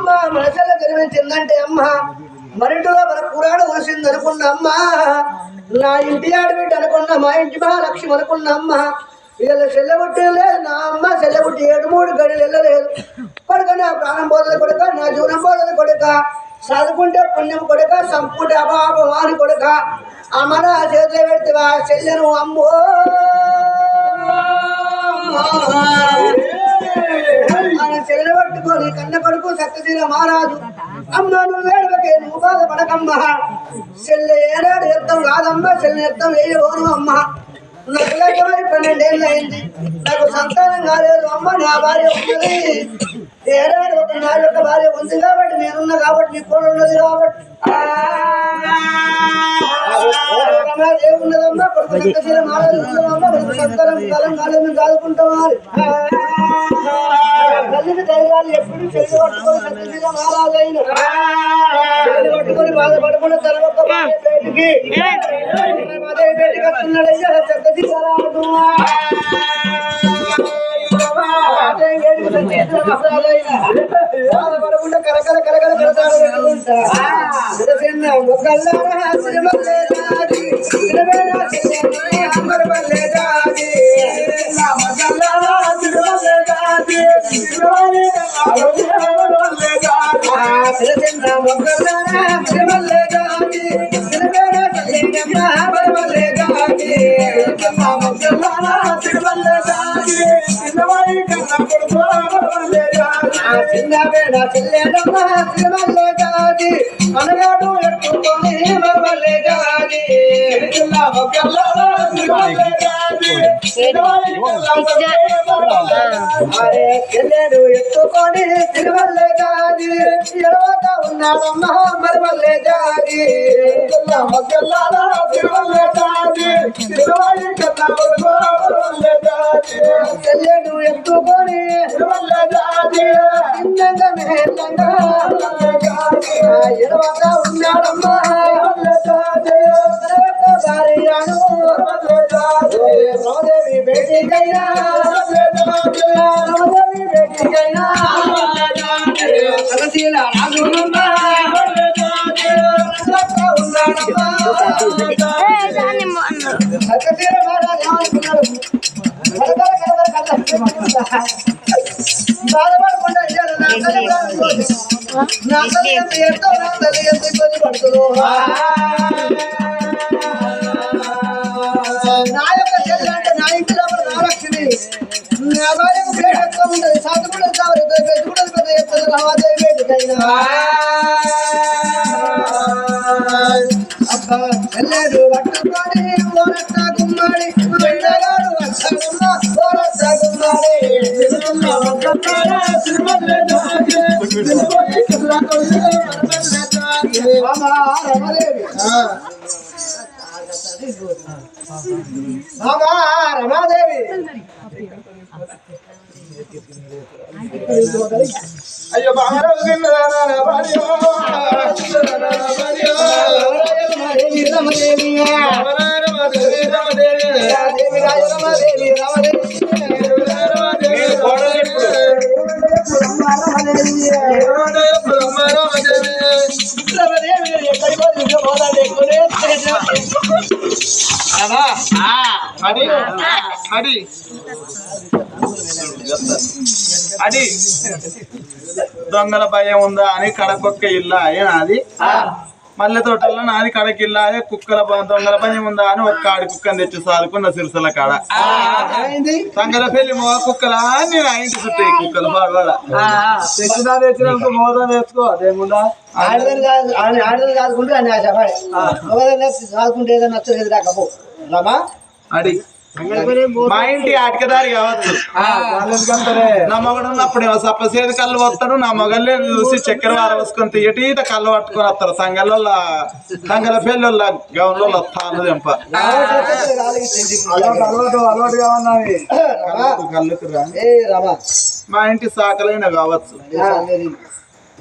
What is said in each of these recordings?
అమ్మ మనసులో జన్మించిందంటే అమ్మ మరింటిలో మన పురాణ వలసింది అనుకున్న అమ్మ నా ఇంటి ఆడబిడ్డ అనుకున్న మా ఇంటి మహాలక్ష్మి అనుకున్న అమ్మ వీళ్ళ చెల్లబుట్టి లేదు నా అమ్మ చెల్లబుట్టి 7-3 గడిలు వెళ్ళలేదు కొడుక నా ప్రాణం పోదల కొడుక నా జీవనం పోదల కొడుక చదువుకుంటే పుణ్యం కొడుక సంపుకుంటే అపాపమాని కొడుక అమ్మ నా చేతిలో పెడితే చెల్లెను అమ్మో ఆయన చెల్లెలు పట్టుకొని కన్న కొడుకు సత్యశీల మహారాజు అమ్మ నువ్వు వేడవకే నువ్వు బాధపడకమ్మ చెల్లె ఏనాడు ఎత్తం కాదమ్మ చెల్లె ఎత్తం వేయబోను అమ్మ నాకు లగ్నమై 12 ఏళ్ళు అయింది నాకు సంతానం కాలేదు అమ్మ నా భార్య ఉన్నది ఏనాడు నా యొక్క భార్య ఉంది కాబట్టి నేనున్నా కాబట్టి నీ కూడా ఉన్నది కాబట్టి ఏమున్నదమ్మా కొడుకు సత్యశీల మహారాజు ఉన్నదమ్మా కొడుకు సంతానం కాలం కాలేదు మేము చదువుకుంటామా తల్లిని ధైర్యాలు ఎప్పుడు చెల్లి పట్టుకొని సత్యశీల మహారాజు అయిన చెల్లి పట్టుకొని బాధపడకుండా తన ఒక్క బయటికి బయటికి వస్తున్నాడయ్యా సత్యశీల రాజు బాధపడకుండా కరకర కరకర కరతాడుకుంటా మనగాడు ఎట్టుకొని మరమల్లే గాని చెల్లెడు ఎత్తుకొని తిరుమల్లే గాని ఎడవత ఉన్నాడమ్మా మరమల్లే గాని తిరుమల్లే గాని చెల్లెడు ఎత్తుకొని తిరుమల్లే గాని ఎడవత ఉన్నాడమ్మా భార్యను రామదేవి బేటికైనా రామదేవి బేటికైనా సరసీల రాజునమ్మా ఉన్నాడమ్మా సరసీల మహారాజు ఏమనుకున్నాడు బాధపడకుండా నా తల్లి ఎంతో నా తల్లి ఎంత ఇబ్బంది పడుతుందో నా యొక్క చెల్లి అంటే నా ఇంటి లోపల మహాలక్ష్మి నా భార్యకు పేరు ఎక్కువ ఉండదు సాధుకుడు కావాలి పెద్దకుడు పెద్ద చెప్తుంది రామాదేవి బయటకైనా అబ్బా చెల్లెడు పట్టుకొని ఓరట్ట గుమ్మాడి వెళ్ళగాడు వచ్చాడమ్మా ఓరట్ట గుమ్మాడి రమాదేవి రమాదేవి అయ్యో బాగా అది దొంగల భయం ఉందా అని కడకొక్క ఇల్లా అది మల్లె తోటల్లో నాది కడకిల్లా అదే కుక్కల దొంగల భయం ఉందా అని ఒక్క ఆడి కుక్కని తెచ్చి సాదుకున్న సిరిసల కాడ సంగల పెళ్లి మోగ కుక్కలా నేను ఆ ఇంటి చుట్టూ కుక్కలు బాగా తెచ్చినా తెచ్చినందుకు మోదా నేర్చుకో అదేముందా ఆడదని కాదుకుంటే అని ఆశపడే కాదుకుంటే ఏదో నచ్చలేదు రాకపో రమా అడి మా ఇంటి ఆటకదారి కావచ్చు నా మగడు ఉన్నప్పుడు సప్పసేది కళ్ళు వస్తాడు నా మగళ్ళే చూసి చక్కెర వార వేసుకొని తీయటీత కళ్ళు పట్టుకొని వస్తారు సంగల పెళ్ళ గౌన్లో వస్తాను దెంప కళ్ళుకురా మా ఇంటి సాకలైన కావచ్చు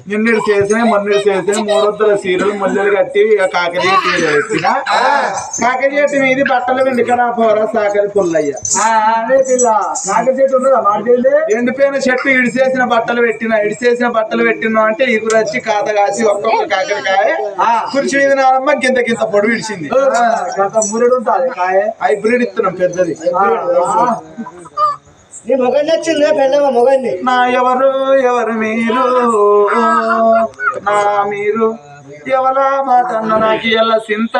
నిన్నడు చేసిన మొన్నడు చేసిన మూడొద్దుల సీరలు ముల్లెలు కట్టి ఇక కాకరీటి పెట్టిన కాకరీటి మీది బట్టలు వెండికరా పోరా సాకరి పుల్లయ్య అదే పిల్ల కాకర చెట్టు ఉన్నదా మాట్లాడి ఎండిపోయిన చెట్టు ఇడిసేసిన బట్టలు పెట్టినా అంటే ఇగురు వచ్చి కాత కాసి ఒక్కొక్క కాకరకాయ కుర్చీ మీద నానమ్మ గింత పొడి విడిచింది మురడు ఉంటుంది కాయ హైబ్రిడ్ ఇస్తున్నాం పెద్దది నీ మొగన్ నచ్చింది పెళ్ళమ్మ మొగన్ని నా ఎవరు మీరు నా మీరు ఎవరా మాట నాకు ఎలా సింత